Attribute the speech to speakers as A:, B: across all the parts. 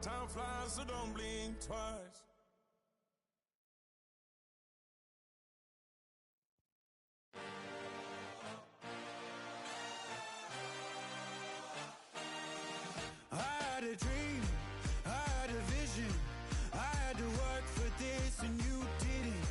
A: Time flies, so don't blink twice. I had a dream, I had a vision. I had to work for this and you didn't.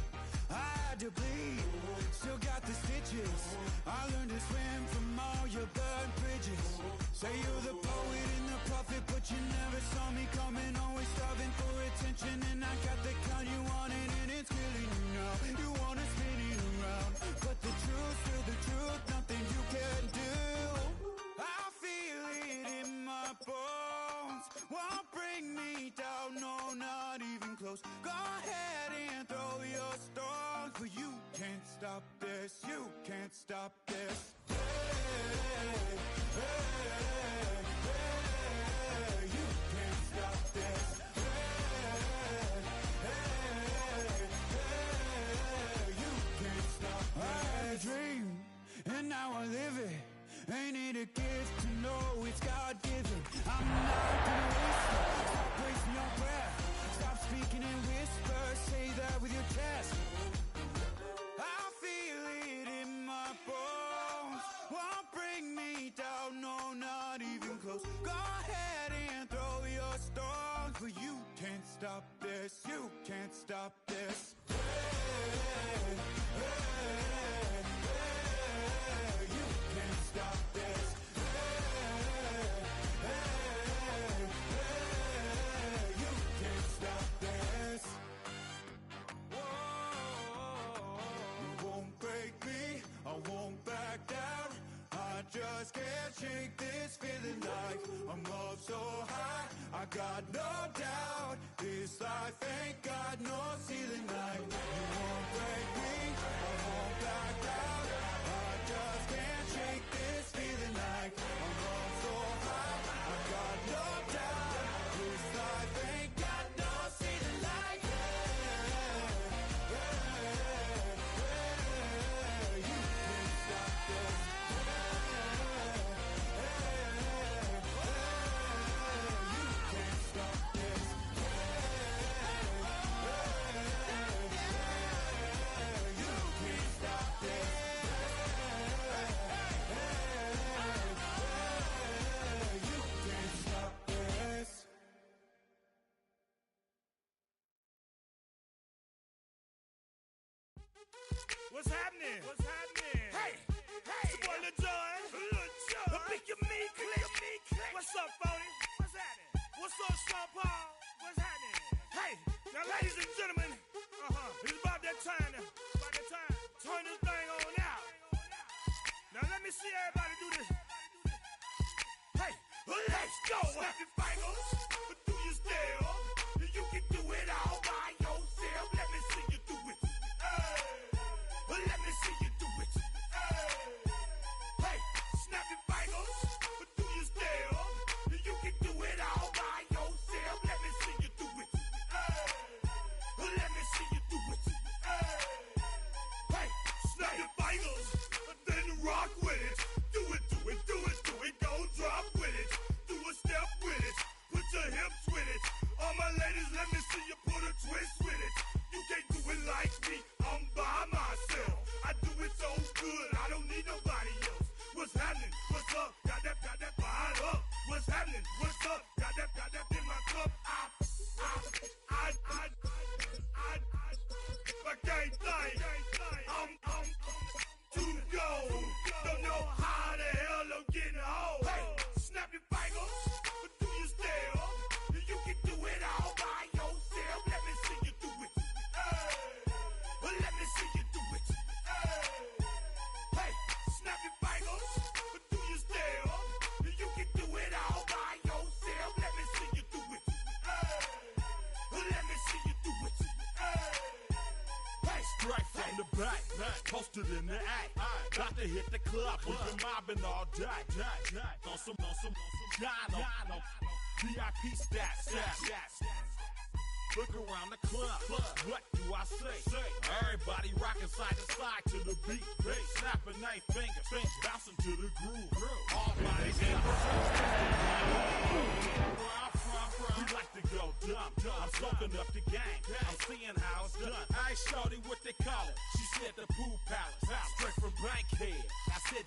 A: I had to bleed, still got the stitches. I learned to swim from all your burnt bridges. Say you're the poet and the prophet, but you never saw me coming. Always starving for attention, and I got the kind you wanted, and it's killing you now. You wanna spin it around, but the truth's still the truth, nothing you can do. I feel it in my bones, won't bring me down, no, not even close. Go ahead and throw your stones, but you can't stop this, you can't stop this. Hey, hey, hey, you can't stop this. Hey, hey, hey, you can't stop this. I had a dream, and now I live it. Ain't it a gift to know it's God-given? I'm not gonna waste it. Stop wasting your breath. Stop speaking in whispers. Say that with your chest. I feel it in my bones. Won't bring me down, no, not even close. Go ahead and throw your stones, but you can't stop this. You can't stop this. Hey, hey, hey, you can't stop this. Hey, hey, hey, you can't stop this. Whoa, you won't break me, I won't back down. I just can't shake this feeling like I'm up so high. I got no doubt, this life ain't got no ceiling like. You won't break me, I won't back down. I just can't shake this feeling like I'm up so high. I got no doubt, this life ain't got no ceiling like. Hey, hey, you can't stop this.
B: What's happening? What's happening? Hey, hey, it's your boy Lil Jon. Lil Jon. The Pick Your Me Click. What's up, Phony? What's happening? What's up, Sean Paul? What's happening? Hey, now, ladies and gentlemen, it's about that time. Turn this thing on out. Now let me see everybody do this. Hey, let's go. Snap your fingers, but do you still? You can do it all by yourself. Let me see you do it. Let me see you do it. Hey, snap your fingers, but do you still? You can do it all by yourself. Let me see you do it. Let me see you do it. Hey, snap your fingers, then rock with it. Do it, do it, do it, do it. Go drop with it. Do a step with it. Put your hips with it. All my ladies, let me see you put a twist with it. You can't do it like me. I'm by myself. I do it so good, I don't need nobody else. What's happening? What's up? Got that fired up. What's happening? What's up? Got that in my cup. I can't think. I'm too go. Don't know how the hell I'm getting home. Hey, snap your fingers, but do you still? You can do it all by yourself. Let me see you do it. Let me see you do it. Hey, snap your fingers, but do you still? You can do it all by yourself. Let me see you do it. Let me see you do it. Hey, straight from the back, posted in the act. Got to hit the club, we've been mobbing all day. On some Jono, VIP stats. Look around the club, what do I say? Everybody rocking side to side to the beat. Snapping their fingers, bouncing to the groove. All bodies in the where I'm from, we like to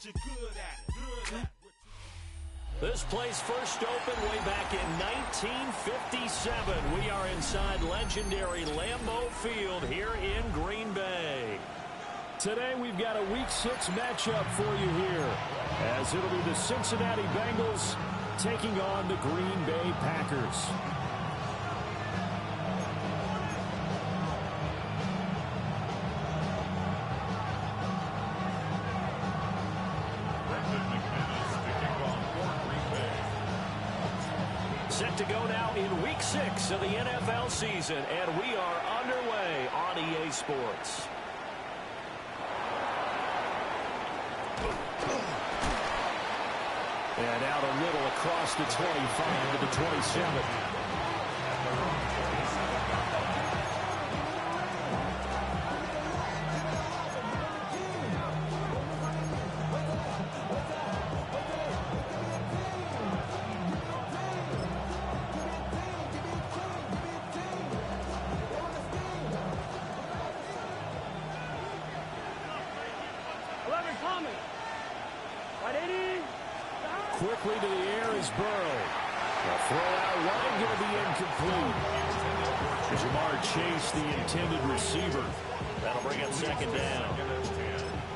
B: but you're good at it. Good at it.
C: This place first opened way back in 1957. We are inside legendary Lambeau Field here in Green Bay.
D: Today we've got a Week 6 matchup for you here, as it'll be the Cincinnati Bengals taking on the Green Bay Packers.
C: Set to go now in Week 6 of the NFL season, and we are underway on EA Sports.
D: And out a little across the 25 to the 27. Quickly to the air is Burrow. The throw out wide, going to be incomplete. Jamar Chase, the intended receiver.
C: That'll bring up second down.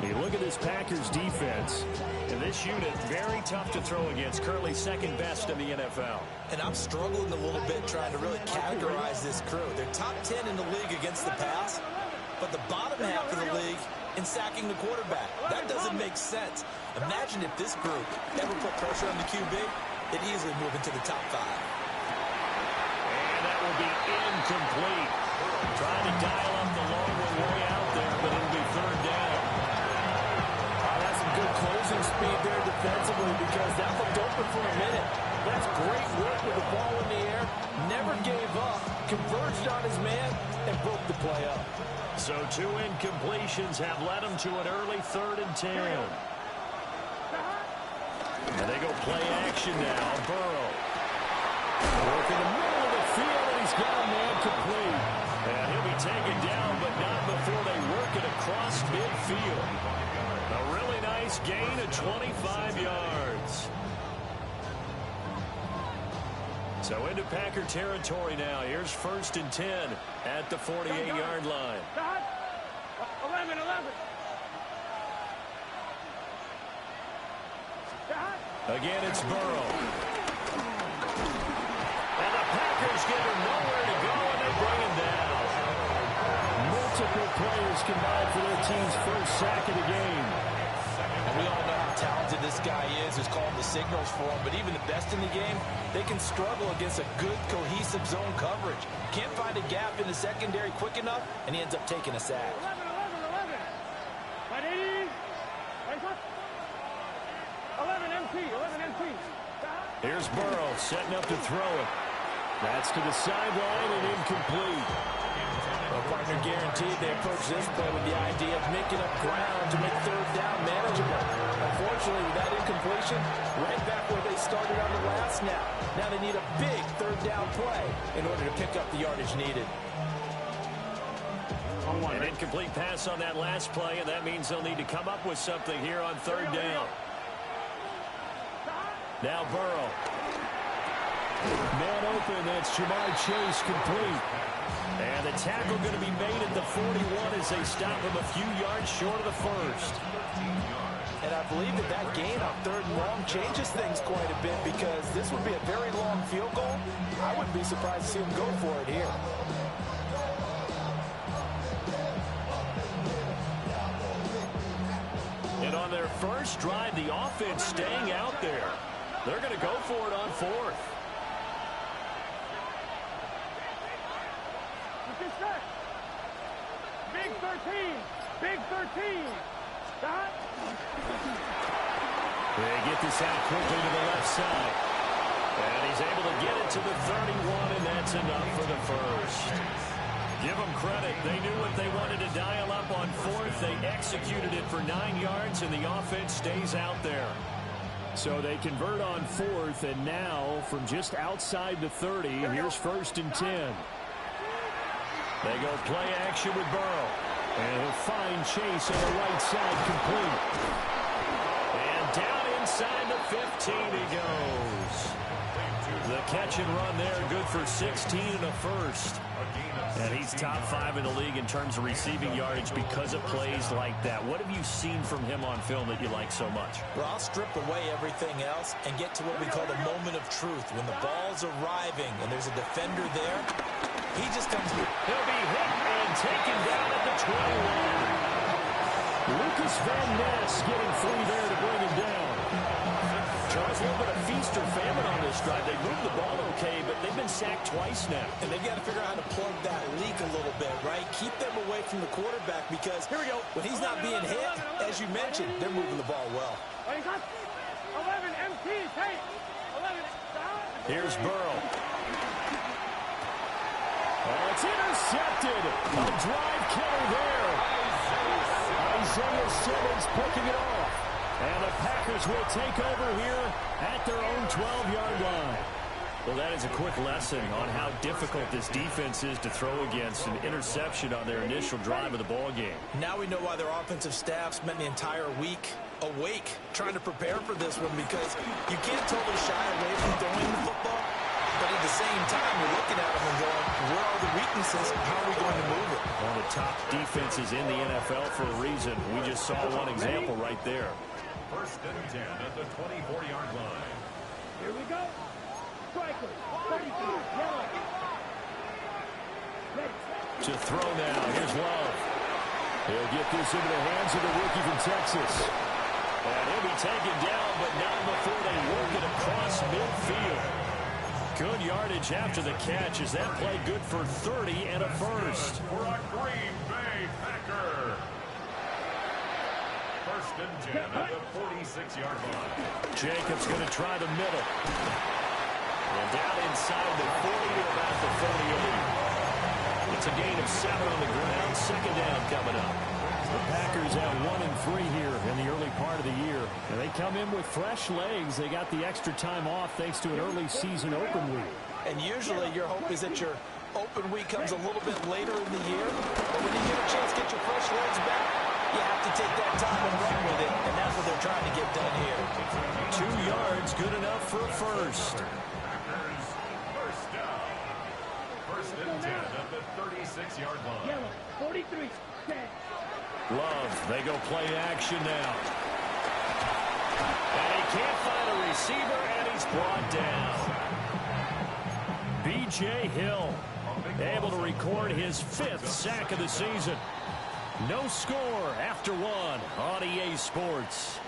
D: You look at this Packers defense.
C: And this unit, very tough to throw against. Currently second best in the NFL.
E: And I'm struggling a little bit trying to really categorize this crew. They're top 10 in the league against the pass, but the bottom half of the league in sacking the quarterback. That doesn't make sense. Imagine if this group ever put pressure on the QB, it'd easily move into the top 5.
C: And that will be incomplete. Trying to dial up the long one way out there, but it'll be third down.
E: That's some good closing speed there defensively, because that looked open for a minute. That's great work with the ball in the air. Never gave up, converged on his man, and broke the play up.
C: So 2 incompletions have led them to an early 3rd and 10. And they go play action now. Burrow.
D: Work in the middle of the field, and he's got a man complete.
C: And he'll be taken down, but not before they work it across midfield. A really nice gain of 25 yards. So into Packer territory now. Here's 1st and 10 at the 48-yard line.
B: 11.
C: Again, it's Burrow. And the Packers give him nowhere to go, and they bring him down.
D: Multiple players combined for their team's first sack of the game.
E: And we all know how talented this guy is, who's calling the signals for him. But even the best in the game, they can struggle against a good, cohesive zone coverage. Can't find a gap in the secondary quick enough, and he ends up taking a sack.
B: 11 MP.
C: Here's Burrow setting up to throw it.
D: That's to the sideline and incomplete.
E: Well, partner guaranteed they approach this play with the idea of making up ground to make 3rd down manageable. Unfortunately, with that incompletion, right back where they started on the last snap. Now they need a big 3rd down play in order to pick up the yardage needed.
C: An incomplete pass on that last play, and that means they'll need to come up with something here on 3rd down. Now Burrow.
D: Man open, that's Jamar Chase complete.
C: And the tackle going to be made at the 41 as they stop him a few yards short of the 1st.
E: And I believe that gain on 3rd and long changes things quite a bit, because this would be a very long field goal. I wouldn't be surprised to see him go for it here.
C: And on their first drive, the offense staying out there. They're going to go for it on 4th.
B: Big 13.
C: They get this out quickly to the left side. And he's able to get it to the 31, and that's enough for the first. Give them credit. They knew what they wanted to dial up on 4th. They executed it for 9 yards, and the offense stays out there.
D: So they convert on 4th, and now from just outside the 30, here's 1st and 10.
C: They go play action with Burrow.
D: And he'll find Chase on the right side complete.
C: inside the 15 he goes. The catch and run there, good for 16 and a first. And he's top 5 in the league in terms of receiving yardage because of plays like that. What have you seen from him on film that you like so much?
E: Well, I'll strip away everything else and get to what we call the moment of truth. When the ball's arriving and there's a defender there, he just comes through.
C: He'll be hit and taken down at the 21.
D: Lucas Van Ness getting free there to bring him down.
C: Charles, a little bit of feast or famine on this drive. They moved the ball okay, but they've been sacked twice now.
E: And they've got to figure out how to plug that leak a little bit, right? Keep them away from the quarterback because here we go. When he's not being hit, as you mentioned, they're moving the ball well.
F: 11 MTs, hey! 11 down.
C: Here's Burrow.
D: Oh, it's intercepted. A drive killer there. Isaiah Simmons picking it off. And the Packers will take over here at their own 12-yard line.
C: Well, that is a quick lesson on how difficult this defense is to throw against. An interception on their initial drive of the ball game.
E: Now we know why their offensive staff spent the entire week awake trying to prepare for this one, because you can't totally shy away from throwing the football, but at the same time you're looking at them and going, where are the weaknesses? How are we going to move it?
C: One of the top defenses in the NFL for a reason. We just saw one example right there.
G: First and 10 at the 24-yard line.
F: Here we go. Striker, 33, yellow.
C: To throw now. Here's Love.
D: He'll get this into the hands of the rookie from Texas.
C: And he'll be taken down, but not before they work it across midfield. Good yardage after the catch. Is that play good for 30 and a first?
G: For a Green Bay Packer. First and 10 at the 46-yard line.
C: Jacobs going to try the middle. And down inside the 40 to about the 48. It's a gain of 7 on the ground. Second down coming up.
D: The Packers have 1-3 here in the early part of the year. And they come in with fresh legs. They got the extra time off thanks to an early season open week.
E: And usually your hope is that your open week comes a little bit later in the year. But when you get a chance to get your fresh legs back, you have to take that time and run with it. And that's what they're trying to get done here.
C: 2 yards, good enough for a first.
G: First down. First and 10 at the 36-yard line.
F: Yellow, 43, 10.
C: Love, they go play action now. And he can't find a receiver, and he's brought down. B.J. Hill able to record his 5th sack of the season. No score after 1 on EA Sports.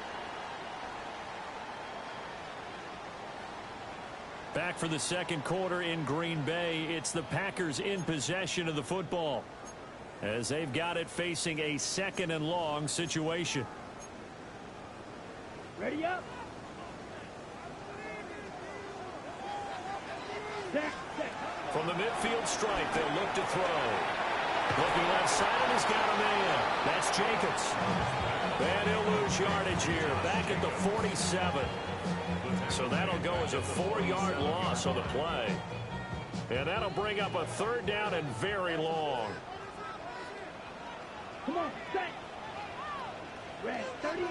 C: Back for the second quarter in Green Bay. It's the Packers in possession of the football, as they've got it facing a 2nd and long situation.
F: Ready up.
C: From the midfield stripe, they'll look to throw. Looking left side, and he's got a man. That's Jacobs. And he'll lose yardage here, back at the 47. So that'll go as a 4-yard loss on the play. And that'll bring up a 3rd down and very long.
F: Come on, set. Red, 38.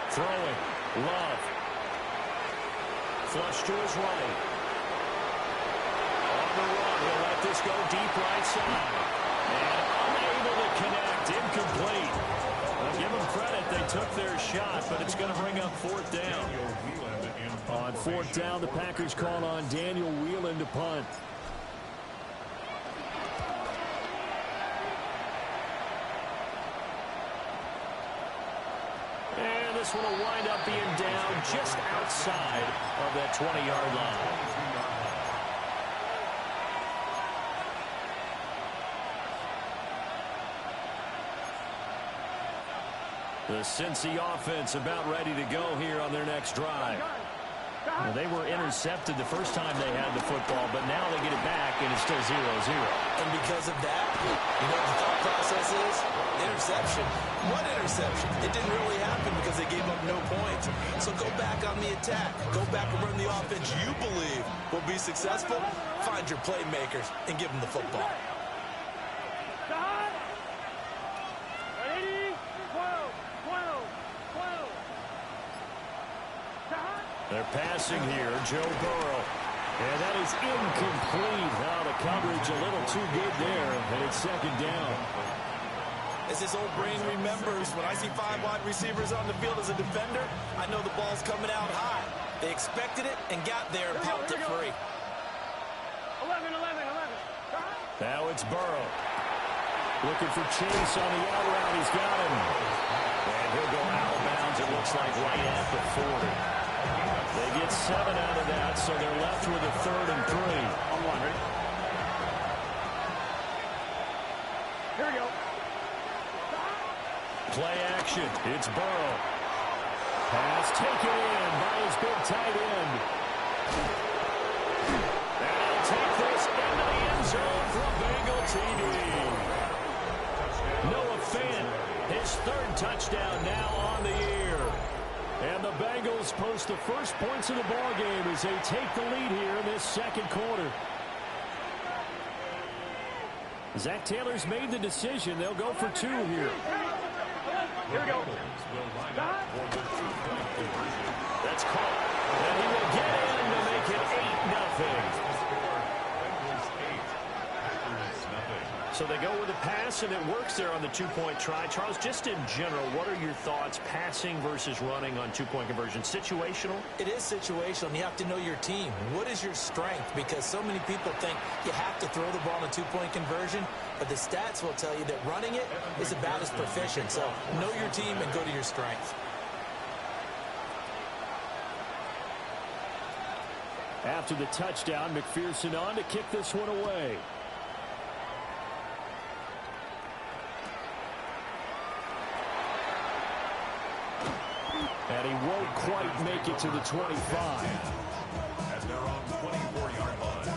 C: Throwing. Love. Flush to his right. On the run, he'll let this go deep right side. And unable to connect. Incomplete. Well, give them credit. They took their shot, but it's going to bring up 4th down.
D: On 4th down, the Packers call on Daniel Whelan to punt.
C: And this one will wind up being down just outside of that 20-yard line. The Cincy offense about ready to go here on their next drive. Well, they were intercepted the first time they had the football, but now they get it back, and it's still 0-0.
E: And because of that, you know what the thought process is? Interception. What interception? It didn't really happen because they gave up no points. So go back on the attack. Go back and run the offense you believe will be successful. Find your playmakers and give them the football.
F: Stop. 80, 1.
C: They're passing here, Joe Burrow. And that is incomplete. Now the coverage a little too good there, and it's second down.
E: As his old brain remembers, when I see 5 wide receivers on the field as a defender, I know the ball's coming out high. They expected it and got there and popped it free.
F: 11.
C: Now it's Burrow. Looking for Chase on the out route. He's got him. And he'll go out of bounds, it looks like, right at the 40. They get 7 out of that, so they're left with a 3rd and 3.
F: I'm wondering. Here we go.
C: Play action. It's Burrow. Pass taken in by his big tight end. And he'll take this into the end zone for a Bengal TD. Noah Fant, his 3rd touchdown now on the year. And the Bengals post the first points of the ballgame as they take the lead here in this second quarter. Zach Taylor's made the decision. They'll go for 2 here.
F: Here we go.
C: That's caught. And he will get in to make it 8-0. So they go with a pass, and it works there on the 2-point try. Charles, just in general, what are your thoughts passing versus running on 2-point conversion? Situational?
E: It is situational, and you have to know your team. What is your strength? Because so many people think you have to throw the ball in a 2-point conversion, but the stats will tell you that running it is about as proficient. So know your team and go to your strength.
C: After the touchdown, McPherson on to kick this one away. And he won't quite make it to the 25.
G: As they're on 24-yard line.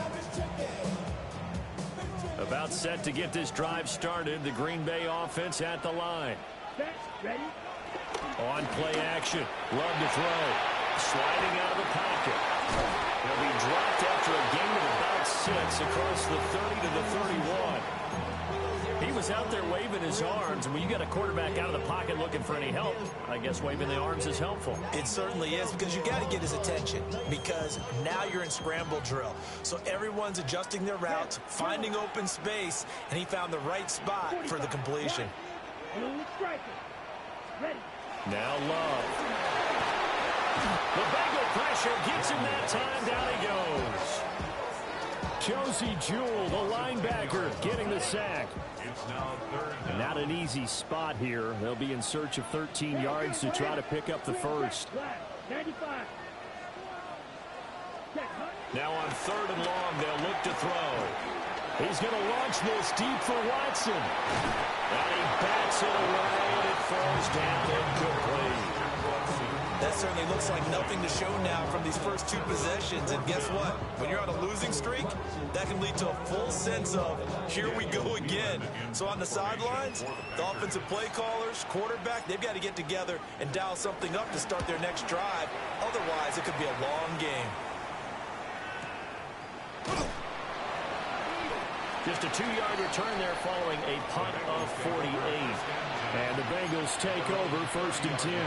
C: About set to get this drive started. The Green Bay offense at the line.
F: Set, ready.
C: On play action. Love to throw. Sliding out of the pocket. He'll be dropped after a gain of about 6 across the 30 to the 31. He was out there waving his arms, and when you got a quarterback out of the pocket looking for any help, I guess waving the arms is helpful.
E: It certainly is, because you got to get his attention, because now you're in scramble drill. So everyone's adjusting their routes, finding open space, and he found the right spot for the completion.
C: Now Love. The Bengal pressure gets him that time. Down he goes. Josie Jewell, the linebacker, getting the sack.
G: It's now 3rd down.
C: Not an easy spot here. They'll be in search of 13 yards to try to pick up the first.
F: 95.
C: Now on 3rd and long, they'll look to throw. He's going to launch this deep for Watson. And he bats it away, and it falls down incomplete.
E: That certainly looks like nothing to show now from these first 2 possessions. And guess what? When you're on a losing streak, that can lead to a full sense of, here we go again. So on the sidelines, the offensive play callers, quarterback, they've got to get together and dial something up to start their next drive. Otherwise, it could be a long game.
C: Just a 2-yard return there following a punt of 48. And the Bengals take over 1st and 10.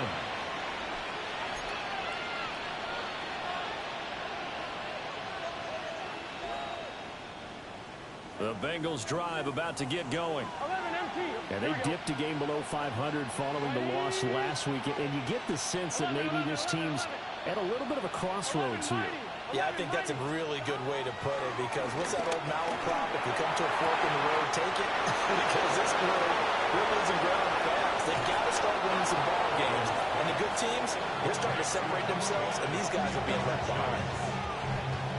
C: The Bengals drive about to get going. And they dipped a game below 500 following the loss last week. And you get the sense that maybe this team's at a little bit of a crossroads here.
E: Yeah, I think that's a really good way to put it, because what's that old malaprop? If you come to a fork in the road, take it. Because this road, we're losing ground fast. They've got to start winning some ball games. And the good teams, they're starting to separate themselves, and these guys are being left behind.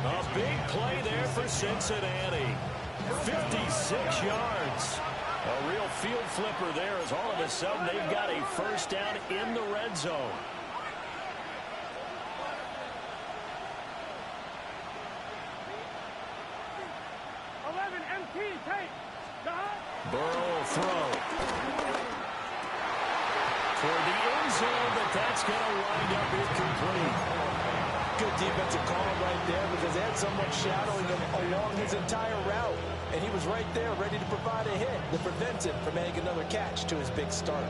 C: A big play there for Cincinnati. 56 yards. A real field flipper there, as all of a sudden they've got a first down in the red zone. Burrow will throw. For the end zone, but that's going to wind up incomplete.
E: Good defensive call right there, because they had someone shadowing him along his entire route. And he was right there ready to provide a hit that prevents him from making another catch to his big start.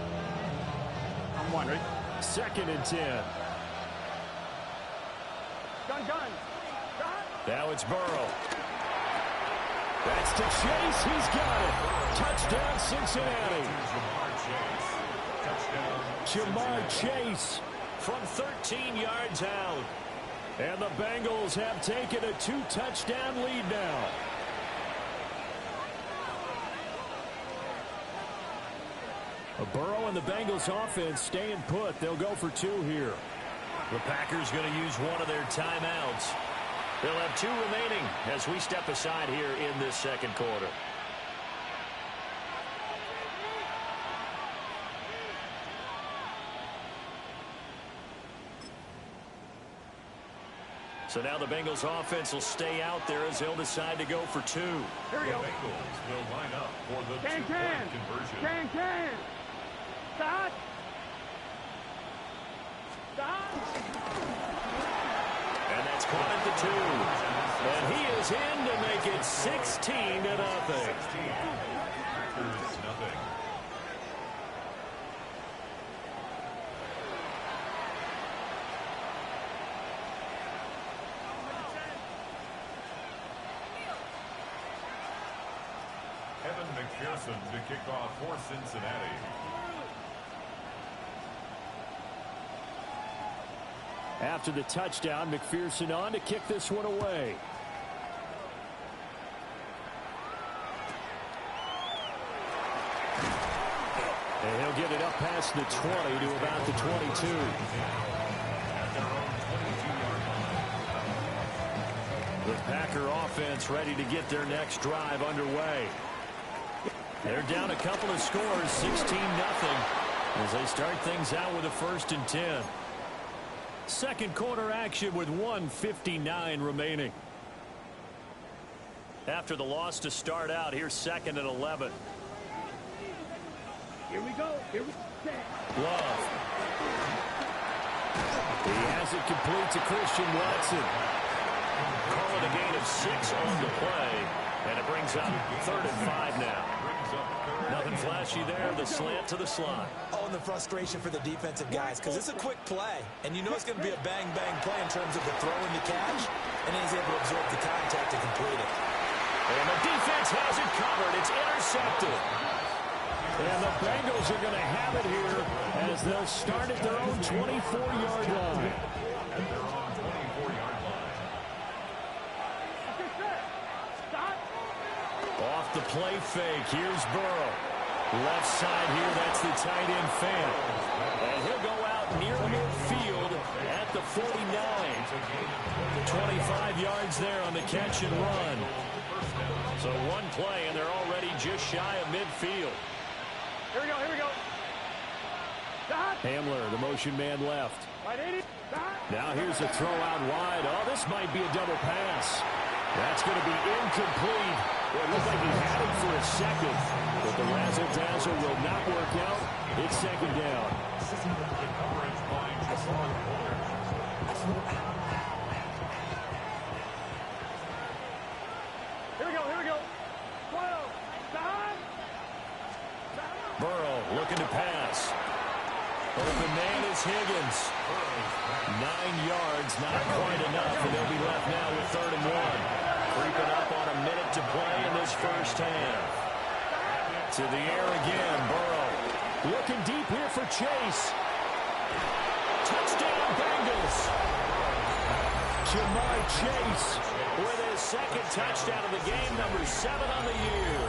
F: I'm wondering.
C: 2nd and 10.
D: Now it's Burrow. That's to Chase. He's got it. Touchdown, Cincinnati. Jamar Chase from 13 yards out. And the Bengals have taken a 2-touchdown lead now. Burrow and the Bengals offense staying put. They'll go for 2 here.
C: The Packers going to use one of their timeouts. They'll have 2 remaining as we step aside here in this second quarter. So now the Bengals offense will stay out there as they'll decide to go for 2.
G: Here we go. The Bengals will line up for the two-point conversion.
F: Stop.
C: And that's caught at the 2. And he is in to make it 16-0.
G: Packers nothing. Evan McPherson to kick off for Cincinnati.
D: After the touchdown, McPherson on to kick this one away. And he'll get it up past the 20 to about the 22. The Packer offense ready to get their next drive underway. They're down a couple of scores, 16-0, as they start things out with a 1st and 10. Second quarter action with 1:59 remaining.
C: After the loss to start out, here's 2nd and 11.
F: Here we go.
C: Love.
D: He has it complete to Christian Watson.
C: Call it a gain of 6 on the play, and it brings up 3rd and 5 now. Nothing flashy there, the slant to the slot.
E: Oh, and the frustration for the defensive guys, because it's a quick play, and you know it's going to be a bang-bang play in terms of the throw and the catch, and he's able to absorb the contact to complete it.
C: And the defense has it covered. It's intercepted.
D: And the Bengals are going to have it here as they'll start at their own 24-yard line.
C: Off the play fake. Here's Burrow. Left side here, that's the tight end fan. And he'll go out near midfield at the 49. 25 yards there on the catch and run. So one play, and they're already just shy of midfield.
F: Here we go.
D: Hamler, the motion man left. Now here's a throw out wide. Oh, this might be a double pass. That's going to be incomplete. It looked like he had it for a second, but the razzle-dazzle will not work out. It's 2nd down.
F: Here we go. 12. Stop.
C: Burrow looking to pass. Open man is Higgins. 9 yards, not quite enough, and they'll be left now with 3rd and 1. Creeping up on a minute to play in this first half. To the air again, Burrow.
D: Looking deep here for Chase.
C: Touchdown, Bengals.
D: Jamar Chase
C: With his 2nd touchdown of the game, number 7 on the year.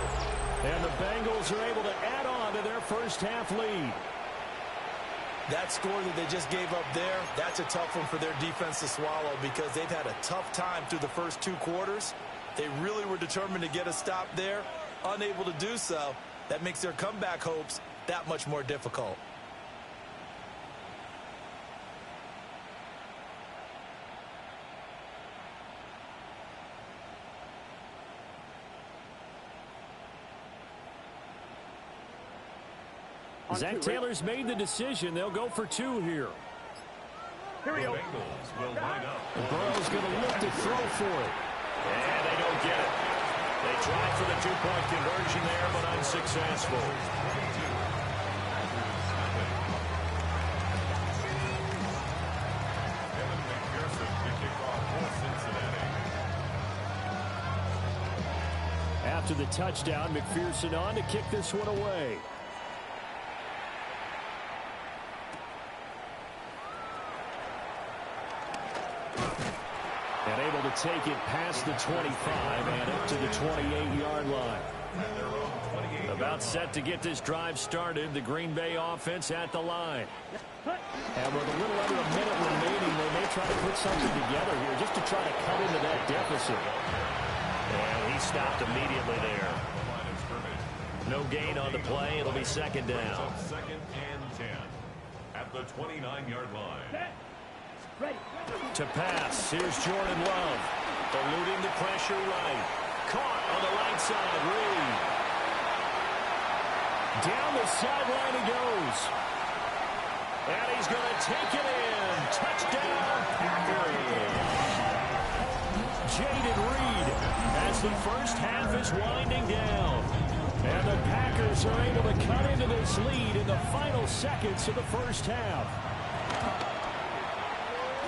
D: And the Bengals are able to add on to their first half lead.
E: That score that they just gave up there, that's a tough one for their defense to swallow because they've had a tough time through the first 2 quarters. They really were determined to get a stop there, unable to do so. That makes their comeback hopes that much more difficult.
D: Zach Taylor's made the decision. They'll go for 2 here.
F: Here we go.
G: Bengals will line up.
D: Burrow's going to look to throw for it.
C: And they don't get it. They tried for the 2-point conversion there, but unsuccessful.
G: Evan McPherson to kick off for
D: after the touchdown. McPherson on to kick this one away. And able to take it past the 25 and up to the 28-yard line. About set to get this drive started. The Green Bay offense at the line. And with a little under a minute remaining, they may try to put something together here just to try to cut into that deficit.
C: And he stopped immediately there. No gain on the play. It'll be second down.
G: Second and 10 at the 29-yard line.
C: To pass, here's Jordan Love. Eluding the pressure right. Caught on the right side, Reed.
D: Down the sideline he goes.
C: And he's going to take it in. Touchdown, Packers. Jaden Reed as the first half is winding down. And the Packers are able to cut into this lead in the final seconds of the first half.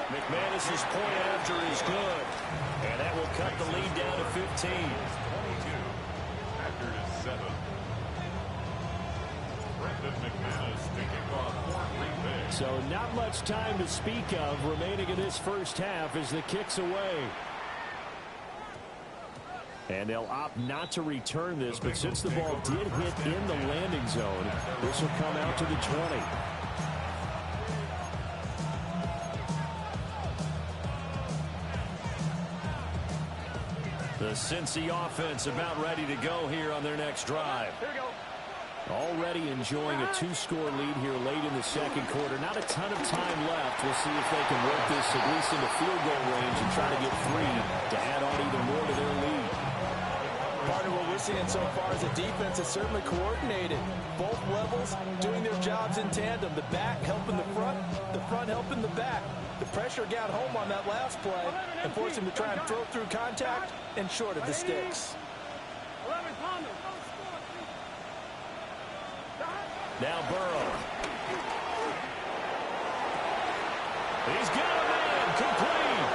C: McManus's point after is good. And that will cut the lead down to 15.
G: 22 after 7. Brandon McManus to kick off for Green Bay.
D: So not much time to speak of remaining in this first half as the kick's away. And they'll opt not to return this, but since the ball did hit in the landing zone, this will come out to the 20.
C: The Cincy offense about ready to go here on their next drive.
F: Here we go.
D: Already enjoying a two-score lead here late in the second quarter. Not a ton of time left. We'll see if they can work this at least into field goal range and try to get three to add on even more to their lead.
E: Partner, what we're seeing so far is the defense is certainly coordinated. Both levels doing their jobs in tandem. The back helping the front helping the back. The pressure got home on that last play and forced him to try and throw through contact and short of the sticks.
F: 11 Thomas.
C: Now Burrow. He's got a man complete.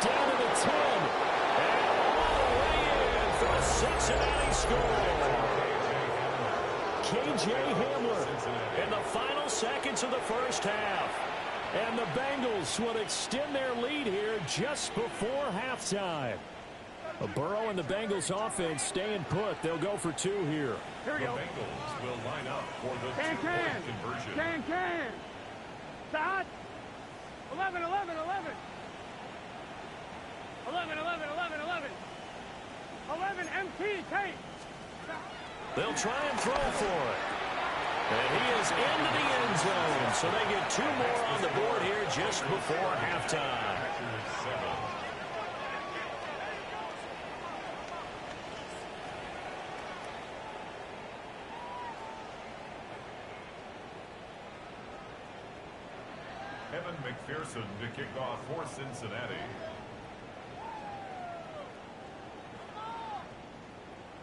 D: Down to the 10.
C: And all the way in for a Cincinnati score.
D: K.J. Hamler
C: In the final seconds of the first half.
D: and the Bengals will extend their lead here just before halftime. Burrow and the Bengals offense staying put. They'll go for two here.
F: Here we go.
G: The Bengals will line up for the
F: Can.
G: two-point conversion.
F: Can. Start. 11. 11 MT, take.
C: They'll try and throw for it. And he is into the end zone. So they get two more on the board here just before halftime.
G: Evan McPherson to kick off for Cincinnati.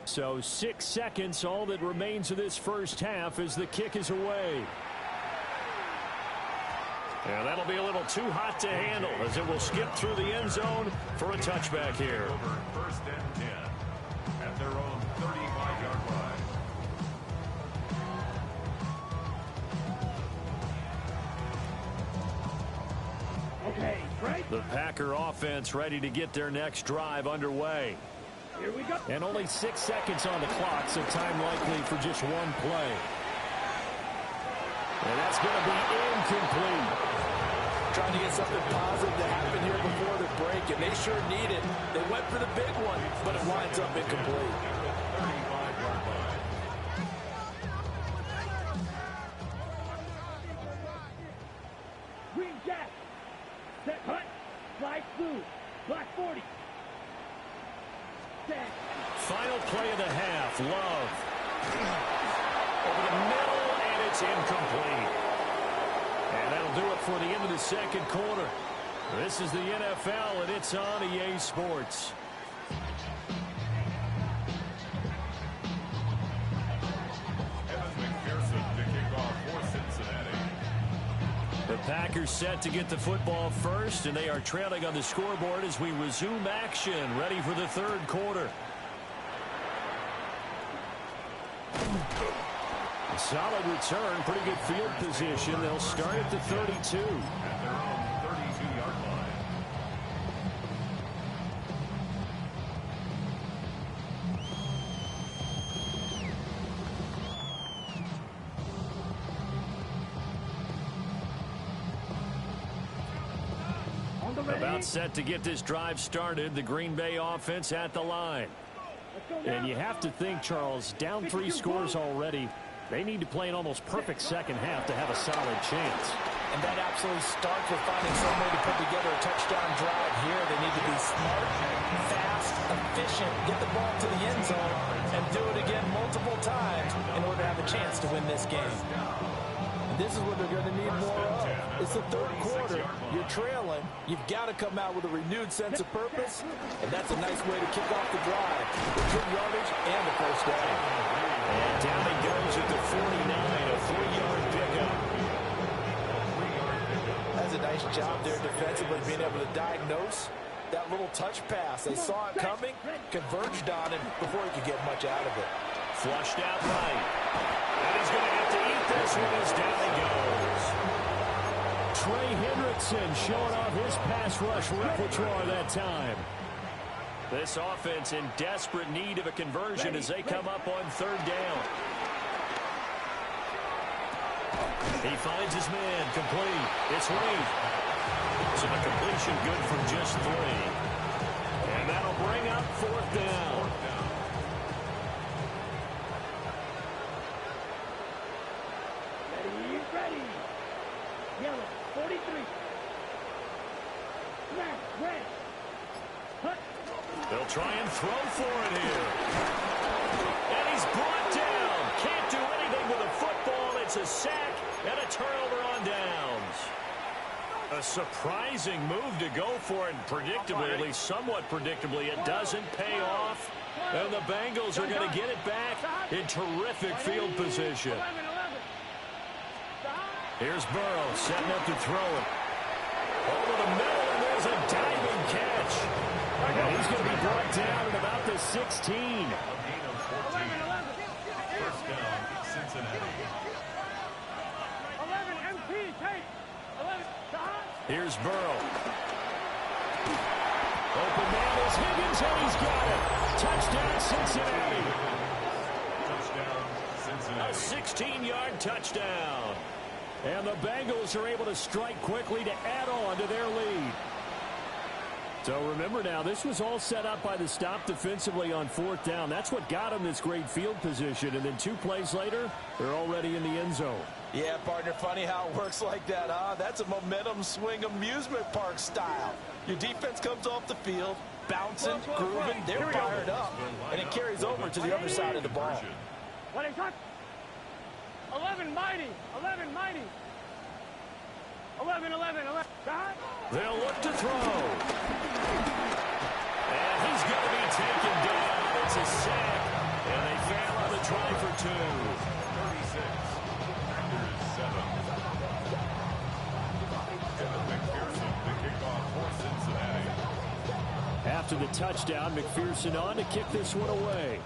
D: So 6 seconds, all that remains of this first half as the kick is away.
C: And that'll be a little too hot to handle as it will skip through the end zone for a touchback here.
G: Over first and 10 at their own 35-yard line.
F: Okay, right.
C: The Packer offense ready to get their next drive underway.
F: Here we go.
D: And only 6 seconds on the clock, so time likely for just one play. And that's going to be incomplete.
E: Trying to get something positive to happen here before the break, and they sure need it. They went for the big one, but it winds up incomplete.
G: 35-yard line.
F: Green jack. Set cut. Flag blue. Black 40. Set.
C: Final play of the half. Love. Over the middle, and it's incomplete. And that'll do it for the end of the second quarter. This is the NFL, and it's on EA Sports.
G: Evan McPherson to kick off for Cincinnati.
C: The Packers set to get the football first, and they are trailing on the scoreboard as we resume action, ready for the third quarter.
D: solid return, pretty good field position. They'll start at the 32.
G: At their own 32-yard line.
D: About set to get this drive started. The Green Bay offense at the line. And you have to think, Charles, down 3 scores already. They need to play an almost perfect second half to have a solid chance.
E: And that absolutely starts with finding some way to put together a touchdown drive here. They need to be smart, fast, efficient, get the ball to the end zone, and do it again multiple times in order to have a chance to win this game. This is what they're going to need more of. It's the third quarter. You're trailing. You've got to come out with a renewed sense of purpose, and that's a nice way to kick off the drive. Good yardage and a first down.
D: And down he goes at the 49, a 3-yard pickup.
E: That's a nice job there defensively, being able to diagnose that little touch pass. They saw it coming, converged on it before he could get much out of it.
D: Flushed out right. And he's going to have to eat this one as down he goes. Trey Hendrickson showing off his pass rush repertoire that time. This offense in desperate need of a conversion as they come up on 3rd down. He finds his man, complete. It's Reed. So the completion good for just 3. And that'll bring up 4th down.
F: Ready. Yellow, 43. Smash, red. Hut.
D: They'll try and throw for it here. And he's brought down. Can't do anything with a football. It's a sack and a turnover on downs. A surprising move to go for it. Predictably, at least somewhat predictably, it doesn't pay off. And the Bengals are going to get it back in terrific field position. Here's Burrow setting up to throw it. Over the middle, and there's a diving catch. And he's going to be brought down at about the 16.
G: A gain of 14. First down, Cincinnati.
F: 11 MP, take. 11.
D: Here's Burrow. Open man is Higgins, and he's got it. Touchdown, Cincinnati.
G: Touchdown, Cincinnati.
D: A 16-yard touchdown. And the Bengals are able to strike quickly to add on to their lead. So remember now, this was all set up by the stop defensively on 4th down. That's what got them this great field position. And then 2 plays later, they're already in the end zone.
E: Yeah, partner, funny how it works like that, huh? That's a momentum swing amusement park style. Your defense comes off the field, bouncing, grooving, they're fired up, and it carries over to the other side of the ball.
F: What is that? 11 mighty. 11 mighty. 11.
D: They'll look to throw. And he's going to be taken down. It's a sack. And they fail on the try for 2.
G: 36. Packers 7. Kevin McPherson, the kickoff for Cincinnati.
D: After the touchdown, McPherson on to kick this one away.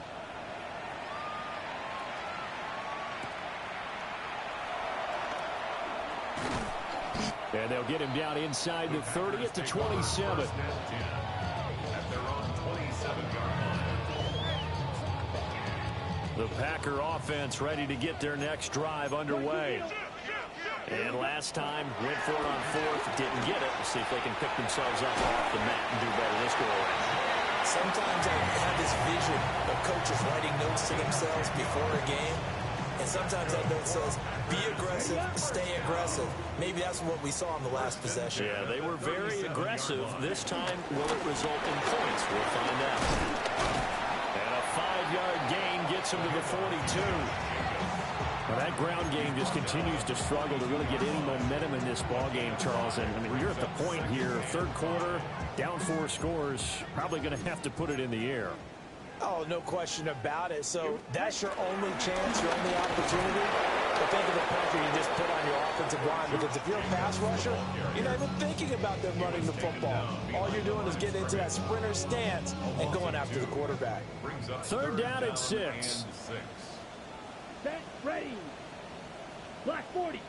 D: And they'll get him down inside the 30 at the 27.
G: At their own 27-yard line.
D: The Packer offense ready to get their next drive underway. And last time, went for it on 4th, didn't get it. We'll see if they can pick themselves up off the mat and do better this go around.
E: Sometimes I have this vision of coaches writing notes to themselves before a game. And sometimes that note says, be aggressive, stay aggressive. Maybe that's what we saw in the last possession.
D: Yeah, they were very aggressive. This time, will it result in points? We'll find out. And a 5-yard gain gets him to the 42. Well, that ground game just continues to struggle to really get any momentum in this ball game, Charles. And I mean, you're at the point here, 3rd quarter, down 4 scores, probably going to have to put it in the air.
E: Oh, no question about it. So that's your only chance, your only opportunity. But think of the pressure you just put on your offensive line, because if you're a pass rusher, you're not even thinking about them running the football. All you're doing is getting into that sprinter stance and going after the quarterback.
D: 3rd down and 6.
F: Set, ready. Black 40.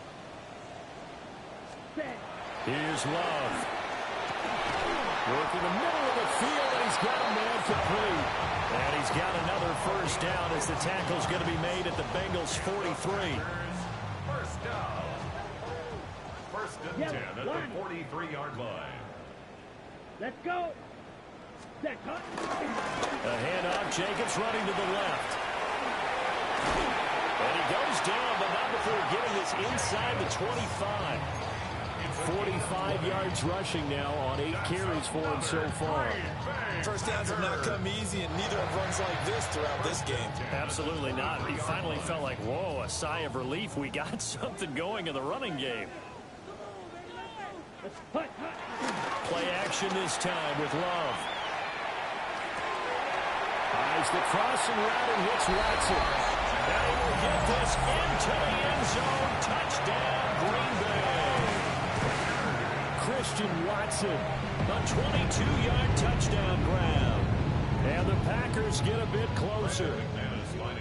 F: Set.
D: Here's Love. Working the middle of the field, and he's got a man complete. And he's got another first down as the tackle's going to be made at the Bengals' 43.
G: First down. First and 10 at the 43-yard line.
F: Let's go. Set. Cut.
D: A handoff. Jacobs running to the left. And he goes down, but not before getting this inside the 25. 45 yards rushing now on 8 carries for him so far.
E: First downs have not come easy, and neither have runs like this throughout this game.
C: Absolutely not. He finally felt like, whoa, a sigh of relief. We got something going in the running game. Play action this time with Love.
D: Eyes the crossing route and hits Watson.
C: And he will get this into the end zone. Touchdown, Green Bay.
D: Christian Watson.
C: A 22-yard touchdown grab.
D: And the Packers get a bit closer.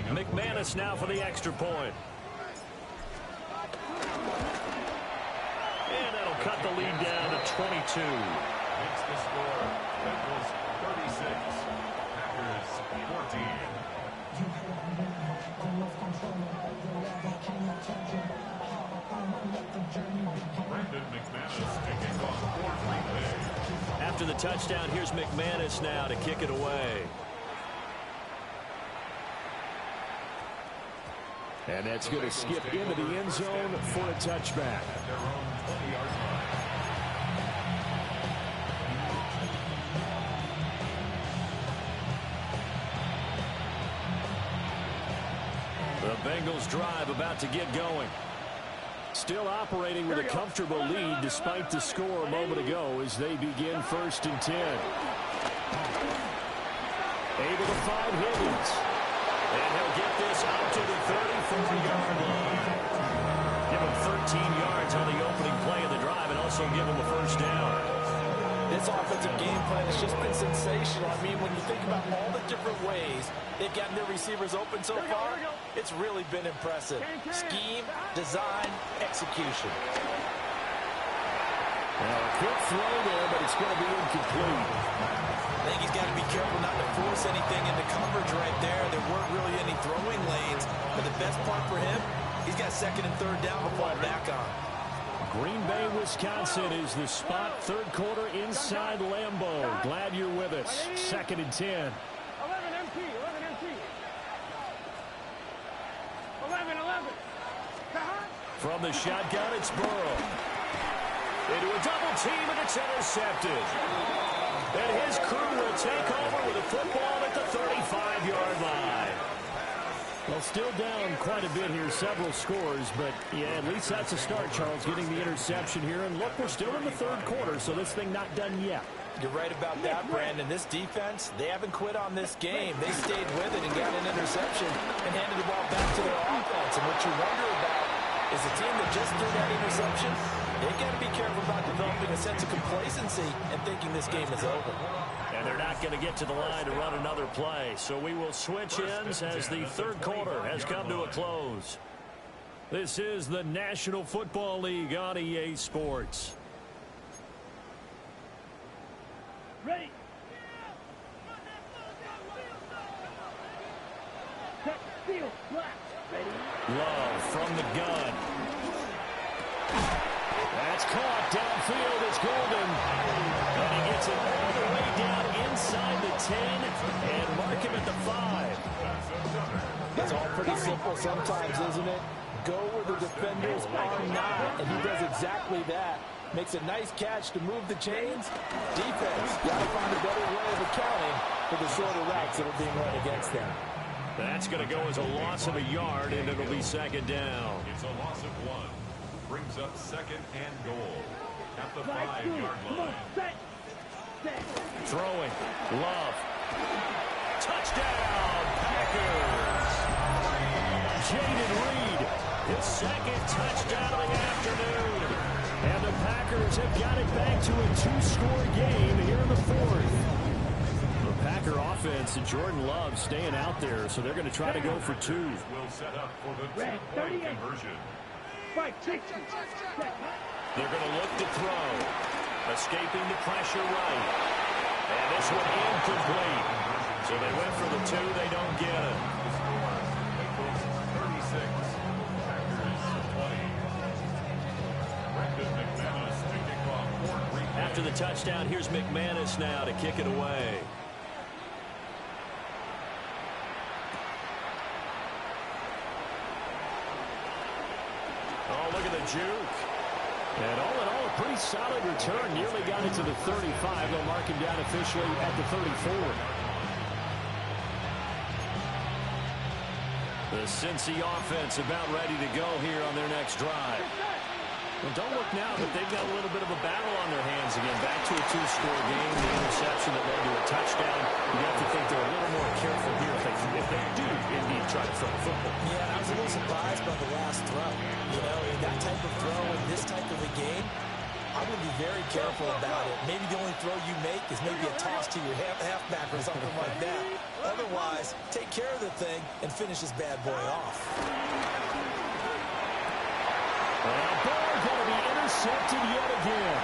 C: McManus now for the extra point. And that'll cut the lead down to 22.
G: Makes the score. Bengals 36. Packers 14. Brandon McManus kicking off for Green Bay.
C: After the touchdown, here's McManus now to kick it away.
D: And that's going to skip into the end zone for a touchback.
G: At their own 20-yard line.
C: The Bengals drive about to get going.
D: Still operating with a comfortable lead despite the score a moment ago as they begin 1st and 10. Able to find Higgins.
C: And he'll get this out to the 34-yard line. Give him 13 yards on the opening play of the drive and also give him a first down.
E: This offensive game plan has just been sensational. I mean, when you think about all the different ways they've gotten their receivers open so far, it's really been impressive. Scheme, design, execution.
D: Now a quick throw there, but it's going to be incomplete.
E: I think he's got to be careful not to force anything into coverage right there. There weren't really any throwing lanes, but the best part for him, he's got 2nd and 3rd down to fall back on.
D: Green Bay, Wisconsin is the spot. 3rd quarter inside Lambeau. Glad you're with us. 2nd and 10.
F: 11 MT. 11 MT. 11.
C: From the shotgun, it's Burrow. Into a double team, and it's intercepted. And his crew will take over with a football at the 35-yard line.
D: Well, still down quite a bit here, several scores, but yeah, at least that's a start, Charles, getting the interception here. And look, we're still in the 3rd quarter, so this thing not done yet.
E: You're right about that, Brandon. This defense, they haven't quit on this game. They stayed with it and got an interception and handed the ball back to their offense. And what you wonder about is the team that just threw that interception, they've got to be careful about developing a sense of complacency and thinking this game is over.
C: And they're not going to get to the line to run another play. So we will switch ends as the 3rd quarter has come to a close. This is the National Football League on EA Sports.
F: Ready. Set. Field. Black. Ready.
C: Love from the gun.
D: That's caught downfield. It's Golden.
C: And he gets it all the way down inside the 10 and mark him at the 5.
E: It's all pretty simple sometimes, isn't it? Go where the defenders are not, and he does exactly that. Makes a nice catch to move the chains. Defense, got to find a better way of accounting for the shorter routes that are being run against them.
C: That's going to go as a loss of a yard, and it'll be 2nd down.
G: It's a loss of 1. Brings up 2nd and goal at the 5-yard line.
C: Throwing. Love. Touchdown, Packers. Jaden Reed, his 2nd touchdown of the afternoon.
D: And the Packers have got it back to a 2-score game here in the 4th. The Packer offense and Jordan Love staying out there, so they're going to try to go for 2.
G: Will set up for the 2-point conversion.
F: Strike 60.
C: They're going to look to throw. Escaping the pressure right. And this one incomplete. So they went for the 2. They don't get it.
G: 36. Packers 20. Brendan McManus to kick off for Green Bay.
C: After the touchdown, here's McManus now to kick it away. Oh, look at the juke. And all in all, a pretty solid return. Nearly got it to the 35. They'll mark him down officially at the 34. The Cincy offense about ready to go here on their next drive. Well, don't look now, but they've got a little bit of a battle on their hands again. Back to a 2-score game. The interception that led to a touchdown. You have to think they're a little more careful here if they do indeed try to throw the football.
E: Yeah, I was a little surprised by the last throw. You know, in that type of throw in this type of a game, I would be very careful about it. Maybe the only throw you make is maybe a toss to your halfback or something like that. Otherwise, take care of the thing and finish this bad boy off.
D: And ball going to be intercepted yet again.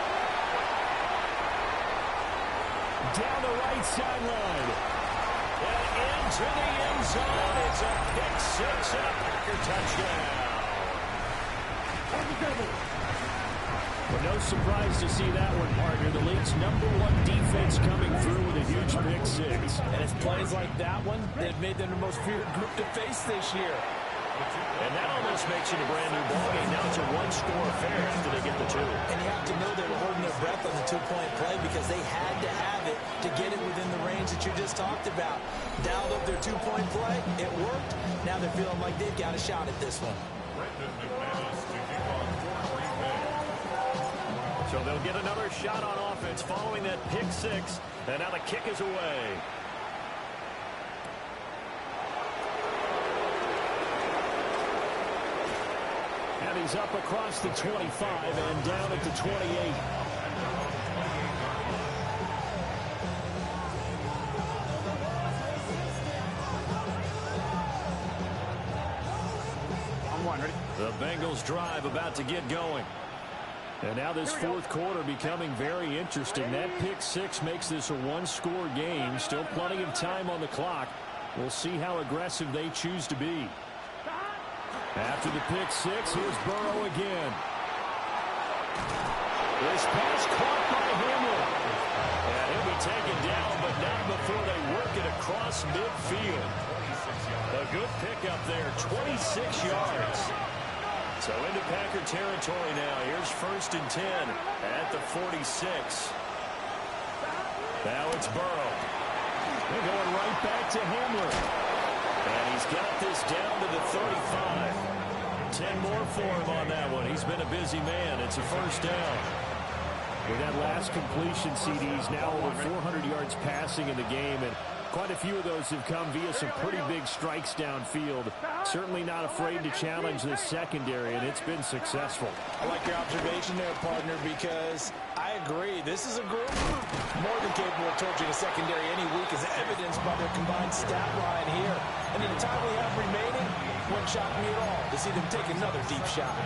D: Down the right sideline.
C: And into the end zone. It's a pick 6 and a Packer touchdown.
D: Well, no surprise to see that one, partner. The league's #1 defense coming through with a huge pick 6.
E: And it's plays like that one that made them the most feared group to face this year.
C: And that almost makes it a brand new ballgame. Now it's a 1-score affair after they get the 2.
E: And you have to know they were holding their breath on the 2-point play because they had to have it to get it within the range that you just talked about. Dialed up their 2-point play. It worked. Now they're feeling like they've got a shot at this one.
G: Brendan McManus to kick off for Green Bay.
C: So they'll get another shot on offense following that pick 6. And now the kick is away.
D: And he's up across the 25 and down at the 28.
C: The Bengals drive about to get going.
D: And now this fourth quarter becoming very interesting. That pick 6 makes this a 1-score game. Still plenty of time on the clock. We'll see how aggressive they choose to be. After the pick 6, here's Burrow again. This pass caught by Hamlin.
C: And he'll be taken down, but not before they work it across midfield. A good pickup there, 26 yards. So into Packer territory now. Here's 1st and 10 at the 46. Now it's Burrow.
D: They're going right back to Hamlin.
C: And he's got this down to the 35. 10 more for him on that one. He's been a busy man. It's a 1st down.
D: With that last completion, CD's now over 400 yards passing in the game, and quite a few of those have come via some pretty big strikes downfield. Certainly not afraid to challenge this secondary, and it's been successful.
E: I like your observation there, partner, because I agree. This is a group more than capable of torching a secondary any week, as evidenced by their combined stat line here. And in the time we have remaining, wouldn't shock me at all to see them take another deep shot.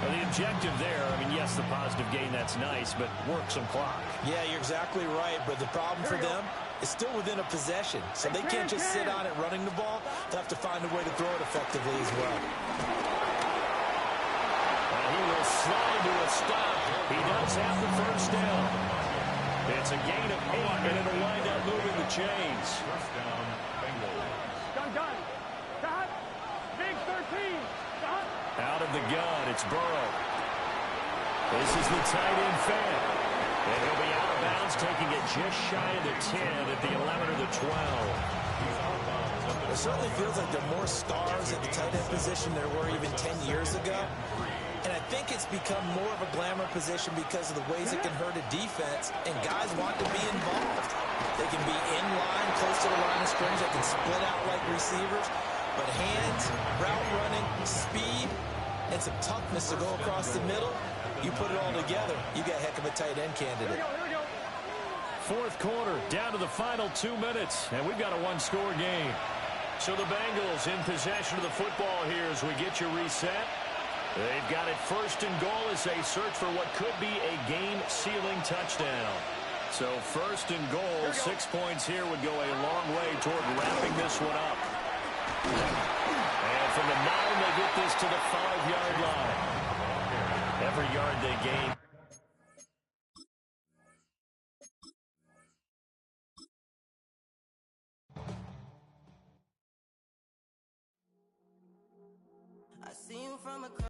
C: Well, the objective there, I mean, yes, the positive gain, that's nice, but work some clock.
E: Yeah, you're exactly right, but the problem for them is still within a possession, so they can't just sit on it running the ball. They'll have to find a way to throw it effectively as well.
C: And he will slide to a stop. He does have the 1st down. It's a gain of 8, and it'll wind up moving the chains.
G: 1st down, Bengals.
F: Gun. Stop. Big 13. Stop.
C: Out of the gun, it's Burrow. This is the tight end fan. And he'll be out of bounds, taking it just shy of the 10 at the 11 or the 12.
E: It certainly feels like there are more stars at the tight end position than there were even 10 years ago. And I think it's become more of a glamour position because of the ways it can hurt a defense, and guys want to be involved. They can be in line, close to the line of scrimmage. They can split out like receivers. But hands, route running, speed, and some toughness to go across the middle, you put it all together, you got a heck of a tight end candidate.
C: Fourth quarter, down to the final 2 minutes, and we've got a 1-score game. So the Bengals in possession of the football here as we get you reset. They've got it first and goal as they search for what could be a game-sealing touchdown. So first and goal, 6 points here would go a long way toward wrapping this one up. And from the 9, they get this to the 5-yard line. Every yard they gain